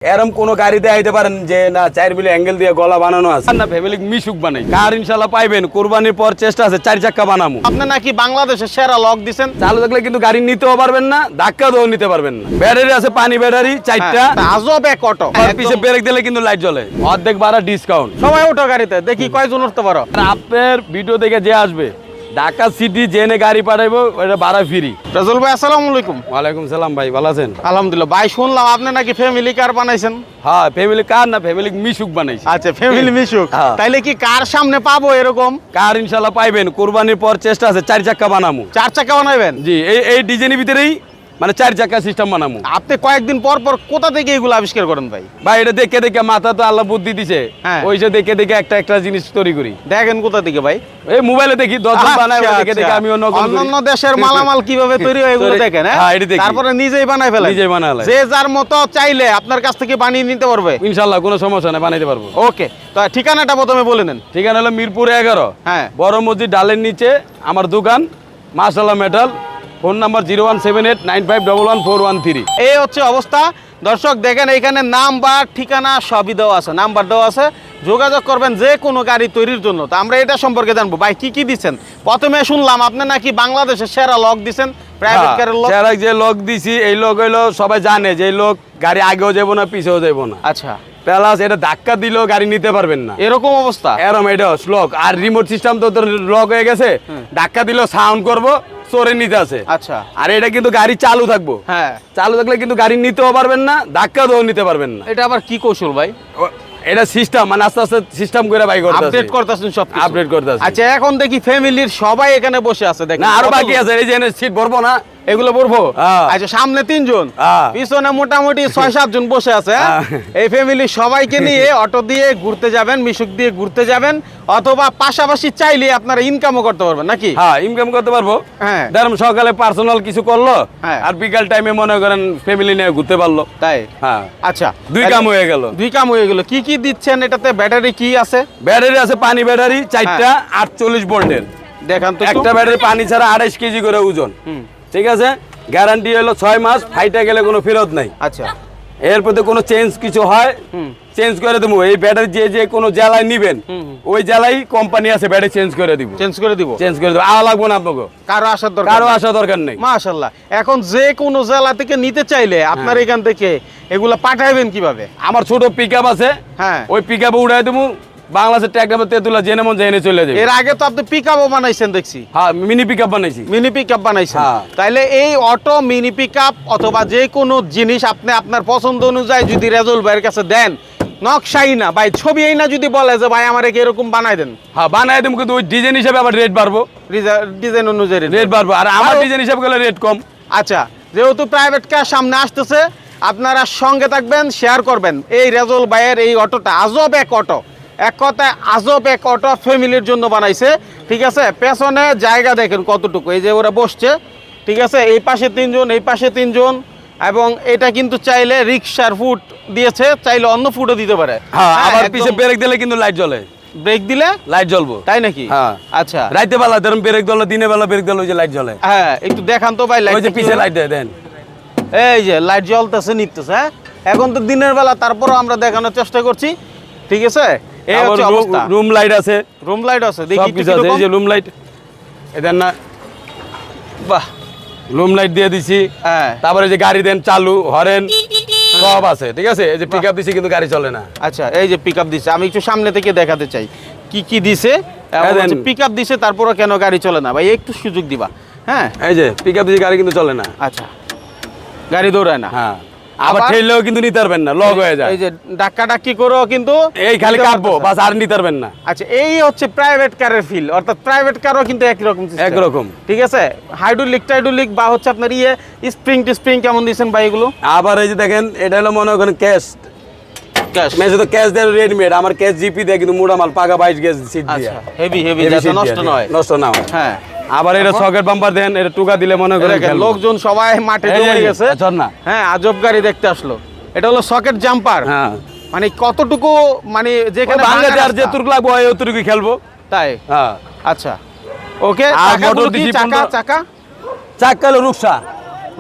এরম কোন গাড়িতে আইতে পারেন যে না 4 মিলি অ্যাঙ্গেল দিয়ে গলা বানানো আছে না ফ্যামিলি মিশুক বানাই কার ইনশাআল্লাহ পাইবেন কুরবানির পর চেষ্টা আছে 4 চাক্কা বানামু। আপনি নাকি বাংলাদেশের সেরা লক দিবেন, চালু থাকলে কিন্তু গাড়ি নিতেও পারবেন না, ধাক্কা দিয়েও নিতে পারবেন না। ব্যাটারি আছে পানি ব্যাটারি 4টা, আজব এক অটো। আর পিছে ব্রেক দিলে কিন্তু লাইট জ্বলে, অর্ধেক ভাড়া ডিসকাউন্ট। সবাই ওঠো গাড়িতে, দেখি কয়জন উঠতে পারো। আর আপনার ভিডিও দেখে যে আসবে ঢাকা সিটি জেনে গাড়ি পাঠাইবো ওটা ভাড়া ফ্রি। রাজুল ভাই আসসালামু আলাইকুম। ওয়ালাইকুম সালাম ভাই, ভালো আছেন? আলহামদুলিল্লাহ। ভাই শুনলাম আপনি নাকি ফ্যামিলি কার বানাইছেন। হ্যাঁ ফ্যামিলি কার না ফ্যামিলি মিশুক বানাইছি। আচ্ছা ফ্যামিলি মিশুক, হ্যাঁ। তাইলে কি কার সামনে পাবো এরকম? কার ইনশাআল্লাহ পাইবেন, কুরবানির পর চেষ্টা আছে 4 চাক্কা বানামু। 4 চাকা বানাইবেন? জি এই ডিজাইনের ভিতরেই মানে 4 চাক্কা সিস্টেম বানামু। আপনি কয়েকদিন পর পর কোথা থেকে এগুলো আবিষ্কার করেন ভাই? ভাই এটা দেখে দেখে মাথা তো আল্লাহ বুদ্ধি দিছে, হ্যাঁ। ওই যে দেখে দেখে একটা জিনিস তৈরি করি। দেখেন কোথা থেকে ভাই? এই মোবাইলে দেখি 10 জন বানায়, ওটা দেখে দেখে আমিও নকল করি। অন্যান্য দেশের মালামাল কিভাবে তৈরি হয় এগুলো দেখেন, হ্যাঁ এটা দেখি, তারপরে নিজেই বানাই ফেলেন। নিজেই বানালে যে যার মতো চাইলে আপনার কাছ থেকে বানিয়ে নিতে পারবে ইনশাআল্লাহ, কোনো সমস্যা নাই, বানাইতে পারবো। ওকে, তো ঠিকানাটা প্রথমে বলে নেন। ঠিকানা হলো মিরপুর 11, হ্যাঁ। বড় মসজিদ ডালের নিচে আমার দোকান মাশাআল্লাহ মেটাল। Phone number 01789511413। এই হচ্ছে অবস্থা। দর্শক দেখেন এখানে নাম্বার ঠিকানা সবই দেওয়া আছে, নাম্বার দেওয়া আছে, যোগাযোগ করবেন যে কোনো গাড়ি তৈরির জন্য। তো আমরা এটা সম্পর্কে জানবো। ভাই কি কি দিচ্ছেন? প্রথমে শুনলাম আপনি নাকি বাংলাদেশের সেরা লক দিচ্ছেন, প্রাইভেট কারের লক। সেরা যে লক দিছি এই লক হইলো সবাই জানে যে এই লক গাড়ি আগেও যাবো না পিছেও যাবো না। আচ্ছা, প্লাস এটা ধাক্কা দিলেও গাড়ি নিতে পারবেন না, এরকম অবস্থা। এরম এটা লক। আর রিমোট সিস্টেম তো লক হয়ে গেছে, ধাক্কা দিলেও সাউন্ড করবো, চোরে নিতে আছে। আচ্ছা, আর এটা কিন্তু গাড়ি চালু থাকবো, হ্যাঁ। চালু থাকলে কিন্তু গাড়ি নিতেও পারবেন না, ধাক্কা দিয়েও নিতে পারবেন না। এটা আবার কি কৌশল ভাই? এটা সিস্টেম মানে আস্তে আস্তে সিস্টেম করে বাই করতে আপডেট করতেছেন সব, আপডেট করতে আছে। আচ্ছা, এখন দেখি ফ্যামিলির সবাই এখানে বসে আছে। দেখেন না আরো বাকি আছে, এই যে সিট ভরবো না, এগুলো পড়বো। হ্যাঁ। আচ্ছা, সামনে 3 জন, হ্যাঁ। পিছনে মোটামুটি 6-7 জন বসে আছে। হ্যাঁ? এই ফ্যামিলি সবাইকে নিয়ে অটো দিয়ে ঘুরতে যাবেন, মিশুক দিয়ে ঘুরতে যাবেন, অথবা পাশাপাশি চাইলে আপনারা ইনকামও করতে পারবেন নাকি? হ্যাঁ ইনকাম করতে পারবো। হ্যাঁ। ধরুন সকালে পার্সোনাল কিছু করলো, হ্যাঁ। আর বিকাল টাইমে মনে করেন ফ্যামিলি নিয়ে ঘুরতে পারলো। তাই? হ্যাঁ আচ্ছা, দুই কাম হয়ে গেল। দুই কাম হয়ে গেল। কি কি দিচ্ছেন এটাতে? ব্যাটারি কি আছে? ব্যাটারি আছে পানি ব্যাটারি 4টা 48 ভোল্টের। দেখান তো একটু। একটা ব্যাটারি পানি ছাড়া 28 কেজি করে ওজন। হুম। ঠিক আছে, গ্যারান্টি হলো 6 মাস, ফাইটা গেলে কোনো ফেরত নাই। আচ্ছা, এর প্রতি কোনো চেঞ্জ কিছু হয় চেঞ্জ করে দেবো। এই ব্যাটারি যে কোনো জেলায় নিবেন ওই জেলায় কোম্পানি আছে ব্যাটারি চেঞ্জ করে দিব, চেঞ্জ করে দিব। চেঞ্জ করে দেবো, আওয়া লাগবো না আপনাকে, কারো আসার দরকার কারো আসা দরকার নেই। মাশাআল্লাহ। এখন যে কোনো জেলা থেকে নিতে চাইলে আপনার এখান থেকে এগুলা পাঠাবেন কিভাবে? আমার ছোট পিকআপ আছে, হ্যাঁ। ওই পিকআপে উঠাই দেবো, বাংলাদেশের ট্যাক্টর তেতুলা জেনে মন জেনে চলে যাবে। এর আগে তো আপনি পিকআপও বানাইছেন দেখছি। হ্যাঁ মিনি পিকআপ বানাইছি। মিনি পিকআপ বানাইছেন। হ্যাঁ। তাইলে এই অটো মিনি পিকআপ অথবা যে কোনো জিনিস আপনি আপনার পছন্দ অনুযায়ী যদি রেজল ভাইয়ের কাছে দেন, নকশাই না ভাই, ছবি এই না যদি বলে যে ভাই আমার এরকম বানাই দেন, হ্যাঁ বানাই দেবো, কিন্তু ওই ডিজাইন হিসাবে আবার রেট বাড়বো, ডিজাইন অনুযায়ী রেট বাড়বো। আর আমার ডিজাইন হিসাবে গেলে রেট কম। আচ্ছা, যেহেতু প্রাইভেট কার সামনে আসতেছে, আপনারা সঙ্গে থাকবেন, শেয়ার করবেন। এই রেজল ভাইয়ের এই অটোটা আজব এক অটো, এক কথায় আজব এক অটো ফ্যামিলির জন্য বানাইছে। ঠিক আছে, পেছনে জায়গা দেখেন কতটুকু, এই যে ওরা বসছে। ঠিক আছে, এই পাশে 3 জন, এই পাশে 3 জন, এবং এটা কিন্তু চাইলে রিক্সার ফুট দিয়েছে, চাইলে অন্য ফুটও দিতে পারে। হ্যাঁ আবার একদম পিছে ব্রেক দিলে কিন্তু লাইট জ্বলে, ব্রেক দিলে লাইট জ্বলবো। তাই নাকি? হ্যাঁ। আচ্ছা, রাইতে বেলা ধরুন ব্রেক দিলে, দিনে বেলা ব্রেক দিলে ওই যে লাইট জ্বলে। হ্যাঁ একটু দেখান তো ভাই। ওই যে পিছে লাইট দেন, এই যে লাইট জ্বলতেছে, নিতেছে। হ্যাঁ, এখন তো দিনের বেলা, তারপরও আমরা দেখানোর চেষ্টা করছি। ঠিক আছে, এই হচ্ছে অবস্থা। রুম লাইট আছে, রুম লাইট আছে, দেখি সব কিছু আছে। এই যে রুম লাইট, এদের না বাহ, রুম লাইট দিয়ে দিছি। হ্যাঁ। তারপরে যে গাড়ি দেন চালু হরেন সব আছে। ঠিক আছে, এই যে পিকআপ দিছি কিন্তু গাড়ি চলে না। আচ্ছা, এই যে পিকআপ দিছে, আমি একটু সামনে থেকে দেখাতে চাই কি কি দিছে। পিকআপ দিছে, তারপরও কেন গাড়ি চলে না ভাই? একটু সুযোগ দিবা। হ্যাঁ, এই যে পিকআপ দিছি, গাড়ি কিন্তু চলে না। আচ্ছা, গাড়ি দৌড়ায় না। হ্যাঁ, আবার ঠেললেও কিন্তু নিতে পারবেন না, লক হয়ে যায়। এই যে ডাক্কা ডাক্কি করেও কিন্তু এই খালি কাটবো বাস, আর নিতে পারবেন না। আচ্ছা, এই হচ্ছে প্রাইভেট কারের ফিল, অর্থাৎ প্রাইভেট কারও কিন্তু একই রকম system। একরকম। ঠিক আছে, হাইড্রোলিক বা হচ্ছে আপনার স্প্রিং কেমন দিয়েছেন ভাই এগুলো? আবার এই যে দেখেন, এটা হলো মনে করেন ক্যাশ ক্যাশ, মেসে তো ক্যাশ দেয় রেডিমেড, আমার ক্যাশ জিপি দেয় কিন্তু মোটা মাল পাকা 22 গেজ সিট দিয়ে। আচ্ছা, হেভি যাতে নষ্ট নয়। নষ্ট না হয়। হ্যাঁ। আবার এটা সকেট বাম্পার দেন, এটা টুকা দিলে মনে করেন লোকজন সবাই মাঠে জমে গেছে। না হ্যাঁ, আজব গাড়ি দেখতে আসলো। এটা হলো সকেট জাম্পার। হ্যাঁ, মানে কতটুকু, মানে যেখানে বাংলাদেশ আর যেটুকু লাগবো ওইটুকুই খেলবো। তাই? হ্যাঁ। আচ্ছা, ওকে। আর চাকাগুলো মোটর কি? দিছি চাকা 15 চাক্কা হলো রূপসা।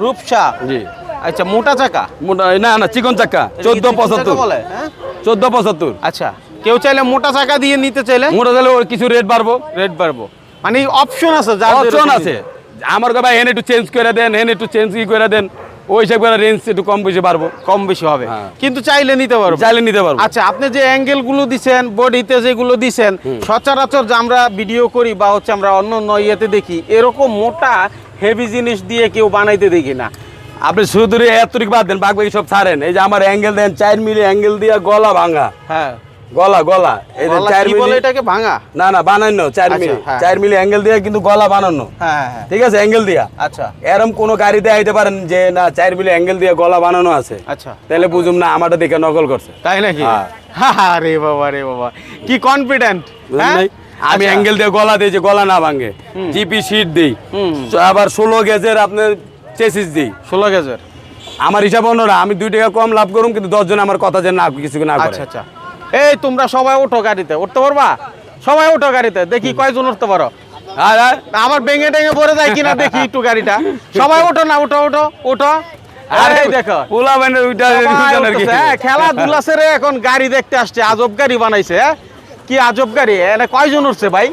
রূপসা। জি। আচ্ছা, মোটা চাকা। মোটা না না চিকন চাকা, 1475 বলে, হ্যাঁ 1475। আচ্ছা, কেউ চাইলে মোটা চাকা দিয়ে নিতে চাইলে মোটা চাইলে ওর কিছু রেট বাড়বো। রেট বাড়বো, মানে অপশন আছে, যার অপশন আছে। আমার ভাই এনে একটু চেঞ্জ করে দেন, এনে একটু চেঞ্জ করে দেন, ওই হিসাব করে রেঞ্জ একটু কম বেশি বাড়বো, কম বেশি হবে, হ্যাঁ। কিন্তু চাইলে নিতে পারবো, চাইলে নিতে পারবো। আচ্ছা, আপনি যে অ্যাঙ্গেল গুলো দিছেন, বডিতে যেগুলো দিছেন, সচরাচর যে আমরা ভিডিও করি বা হচ্ছে আমরা অন্য অন্য ইয়েতে দেখি, এরকম মোটা হেভি জিনিস দিয়ে কেউ বানাইতে দেখি না। আপনি শুধু এতটুকু বাদ দেন, বাকি বাকি সব ছাড়েন। এই যে আমার অ্যাঙ্গেল দেন 4 মিলি অ্যাঙ্গেল দিয়ে গলা ভাঙা, হ্যাঁ, গলা গলা এই যে গলা 4 কি মিলি, বলে এটাকে, ভাঙা? না না বানানো 4 মিলি, হ্যাঁ। 4 মিলি অ্যাঙ্গেল দিয়ে কিন্তু গলা বানানো, হ্যাঁ হ্যাঁ, ঠিক আছে, অ্যাঙ্গেল দিয়া। আচ্ছা এরম কোন গাড়িতে আইতে পারেন যে না 4 মিলি অ্যাঙ্গেল দিয়ে গলা বানানো আছে, আচ্ছা, তাহলে বুঝুম না আমারটা দেখে নকল করছে, তাই নাকি? হ্যাঁ। রে বাবা রে বাবা, কি কনফিডেন্ট! বুঝলেন নাই? আমি অ্যাঙ্গেল দিয়ে গলা দিই যে গলা না ভাঙে, জিপি শীট দিই, আবার 16 গেজের আপনার চেসিস দিই। 16 গেজের আমার হিসাব অন্যরা, আমি 2 টাকা কম লাভ করুম, কিন্তু 10 জন আমার কথা যে না কিছু না করে। আচ্ছা আচ্ছা, এই তোমরা সবাই ওঠো গাড়িতে, উঠতে পারবা? সবাই ওঠো গাড়িতে, দেখি কয়জন উঠতে পারো। আর আমার ভেঙে টেঙে পড়ে যায় কিনা দেখি একটু গাড়িটা। সবাই ওঠো না, ওঠো ওঠো ওঠো। আরে এই দেখো, পোলা বানের ওইটা সবাই উঠতেছে, হ্যাঁ, খেলাধুলা সেরে এখন গাড়ি দেখতে আসছে, আজব গাড়ি বানাইছে, হ্যাঁ? কি আজব গাড়ি! এনে কয়জন উঠছে ভাই?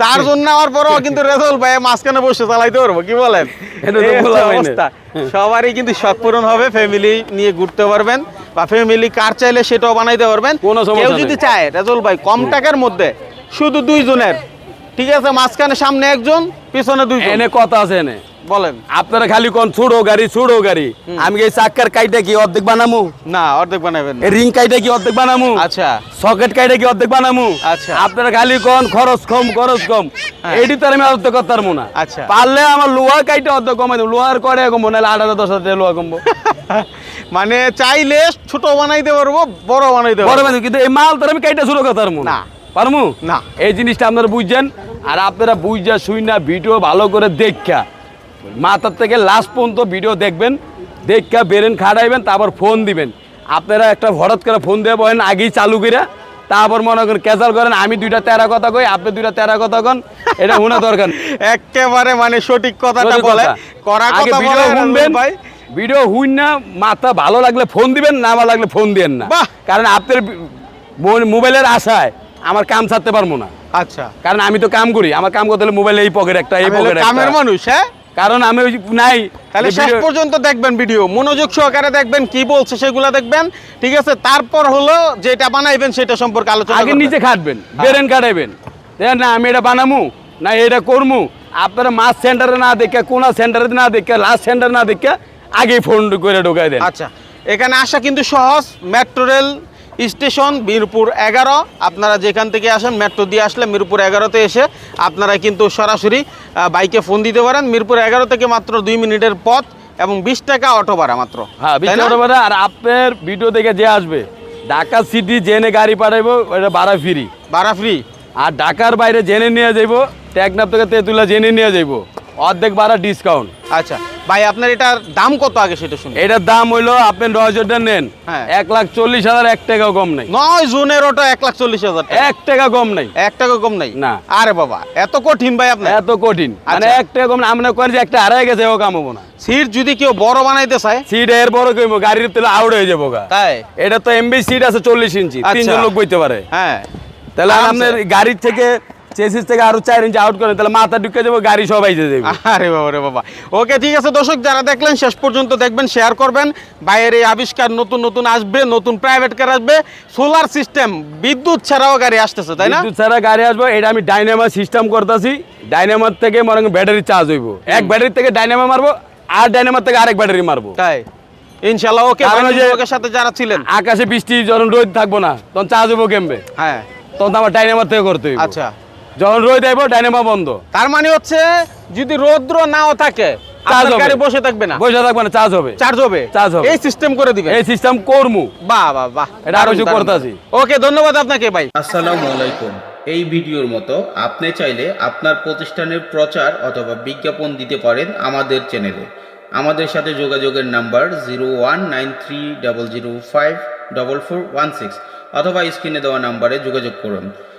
4 জন নেওয়ার পরও কিন্তু রেজাল্ট ভাই মাঝখানে বসে চালাইতে পারবো, কি বলেন? এটা তো এই হচ্ছে পোলা বাহিনী। অবস্থা। সবারই কিন্তু শখ পূরণ হবে, ফ্যামিলি নিয়ে ঘুরতে পারবেন, বা ফ্যামিলি কার চাইলে সেটাও বানাইতে পারবেন। কোনো সমস্যা কেউ নেই। যদি চায় রেজাল্ট ভাই কম টাকার মধ্যে শুধু 2 জনের, ঠিক আছে, মাঝখানে সামনে একজন, পিছনে 2 জন, এনে কথা আছে এনে। বলেন। আপনারা খালি কোন ছোড়ো গাড়ি, আমি এই চাক্কার কাইটা কি অর্ধেক বানামু, না, অর্ধেক বানাবেন না। এই রিং কাইটা কি অর্ধেক বানামু, আচ্ছা সকেট কাইটা কি অর্ধেক বানামু। আচ্ছা। আপনারা খালি কোন খরচ কম হ্যাঁ। এইটি তো আমি অর্ধেক করতে পারবো না। আচ্ছা। পারলে আমার লোহা কাইটা অর্ধেক কমাই দেবো, লোহার করে কমবো, নাহলে 8,000-10,000 লোহা কমবো। মানে চাইলে ছোট বানাইতে পারবো, বড় বানাইতে বড় পারবো। মানে কিন্তু এই মাল তো আমি কাইটা শুরু করতে পারবো না। পারমু না। এই জিনিসটা আপনারা বুঝছেন। আর আপনারা বুঝা শুই না ভিডিও ভালো করে দেখা মাথার থেকে লাস্ট পর্যন্ত ভিডিও দেখবেন, দেখা বেরেন খাটাইবেন, তারপর ফোন দিবেন। আপনারা একটা হঠাৎ করে ফোন দিয়ে বলেন আগেই চালু করে, তারপর মনে করেন ক্যাচাল করেন আমি 2টা তেরা কথা কই, আপনি 2টা তেরা কথা কন, এটা শোনা দরকার নেই। একেবারে মানে সঠিক কথাটা সঠিক বলে, কথা। করা আগে কথা ভিডিও বলে শুনবেন, ভাই। ভিডিও হুইন না, মাথা ভালো লাগলে ফোন দিবেন, না ভালো লাগলে ফোন দিবেন না। বাহ। কারণ আপনার মোবাইলের আশায় আমার কাম ছাড়তে পারবো না, আচ্ছা, কারণ আমি তো কাম করি, আমার কাম করতে হলে মোবাইলে এই পকেট একটা, এই আমি পকেট হলো কামের একটা, মানুষ, হ্যাঁ। কারণ আমি ওই নাই। তাহলে এই শেষ ভিডিও- পর্যন্ত দেখবেন, ভিডিও মনোযোগ সহকারে দেখবেন, কি বলছে সেগুলা দেখবেন, ঠিক আছে। তারপর হলো যেটা বানাইবেন সেটা সম্পর্কে আলোচনা আগে করবেন। নিচে খাটবেন, বেরেন কাটাইবেন, দেখেন না আমি এটা বানামু না এটা করমু। আপনারা মাছ সেন্টারে না দেখে, কোনা সেন্টারে না দেখে, লাস্ট সেন্টার না দেখে আগে ফোন করে ঢোকাই দেন। আচ্ছা, এখানে আসা কিন্তু সহজ। Metro rail station Mirpur 11। আপনারা যেখান থেকে আসেন মেট্রো দিয়ে আসলে মিরপুর 11তে এসে আপনারা কিন্তু সরাসরি বাইকে ফোন দিতে পারেন। মিরপুর 11 থেকে মাত্র 2 মিনিটের পথ এবং 20 টাকা অটো ভাড়া মাত্র। হ্যাঁ, তাই না? বিচার করে। আর আপনার ভিডিও দেখে যে আসবে ঢাকা সিটি জেনে গাড়ি পাঠাইবো, ওটা ভাড়া ফ্রি। ভাড়া ফ্রি। আর ঢাকার বাইরে জেনে নিয়ে যাইবো, টেকনাফ থেকে তেঁতুলা জেনে নিয়ে যাইবো, অর্ধেক ভাড়া ডিসকাউন্ট। আচ্ছা ভাই, আপনার এটার দাম কত আগে সেটা শুনি। এটার দাম হইলো আপনি 9 নেন, হ্যাঁ। 1,40,000, 1 টাকাও কম নাই। 9 জনের অটো 1,40,000 টাকা। 1 টাকা কম নাই। 1 টাকা কম নাই? না। আরে বাবা, এত কঠিন ভাই আপনার। এত কঠিন, মানে আচ্ছা। 1 টাকা কম না। আমরা করি যে একটা হারাই গেছে, ও কাম হবো না। সিট যদি কেউ বড় বানাইতে চায়, সিট এর বড় কইবো, গাড়ির তেলে আউট হয়ে যাবো গা। তাই? এটা তো এমবি সিট আছে 40 ইঞ্চি, আচ্ছা। 3 জন লোক বইতে পারে। হ্যাঁ। তাহলে আরামসে। আপনার গাড়ির থেকে চেসিস থেকে আরো 4 ইঞ্চি আউট করেন, তাহলে মাথা ঢুকে যাবো, গাড়ি সবাই যে যাবে। আরে বাবা রে বাবা। ওকে, ঠিক আছে দর্শক, যারা দেখলেন শেষ পর্যন্ত দেখবেন, শেয়ার করবেন। বাইরে এই আবিষ্কার নতুন নতুন আসবে, নতুন প্রাইভেট কার আসবে, সোলার সিস্টেম, বিদ্যুৎ ছাড়াও গাড়ি আসতেছে, তাই না? বিদ্যুৎ ছাড়া গাড়ি আসবো, এটা আমি ডাইনামা সিস্টেম করতেছি। ডাইনামার থেকে মনে করেন ব্যাটারি চার্জ হইব, এক ব্যাটারি থেকে ডাইনামা মারবো, আর ডাইনামার থেকে আরেক ব্যাটারি মারবো। তাই ইনশাআল্লাহ। ওকে, কারণ ওই যে- লোকের সাথে যারা ছিলেন, আকাশে বৃষ্টি যখন রোদ থাকবো না, তখন চার্জ হইব কেমবে, হ্যাঁ তখন তো আমার ডাইনামার থেকে করতে হইব। আচ্ছা, যখন রোদ আইব ডাইনামা বন্ধ, তার মানে হচ্ছে যদি রৌদ্র নাও থাকে চার্জ আপনার হবে। গাড়ি বসে থাকবে না, বসে থাকবে না, চার্জ হবে। চার্জ হবে। চার্জ হবে। এই সিস্টেম করে দিবেন। এই সিস্টেম করমু, বাহ বাহ বাহ, এটা আরো কিছু করতেছি। ওকে, ধন্যবাদ আপনাকে ভাই। আসসালামু আলাইকুম। এই ভিডিওর মতো আপনি চাইলে আপনার প্রতিষ্ঠানের প্রচার অথবা বিজ্ঞাপন দিতে পারেন আমাদের চ্যানেলে। আমাদের সাথে যোগাযোগের নাম্বার 019300544416 অথবা স্ক্রিনে দেওয়া নাম্বারে যোগাযোগ করুন।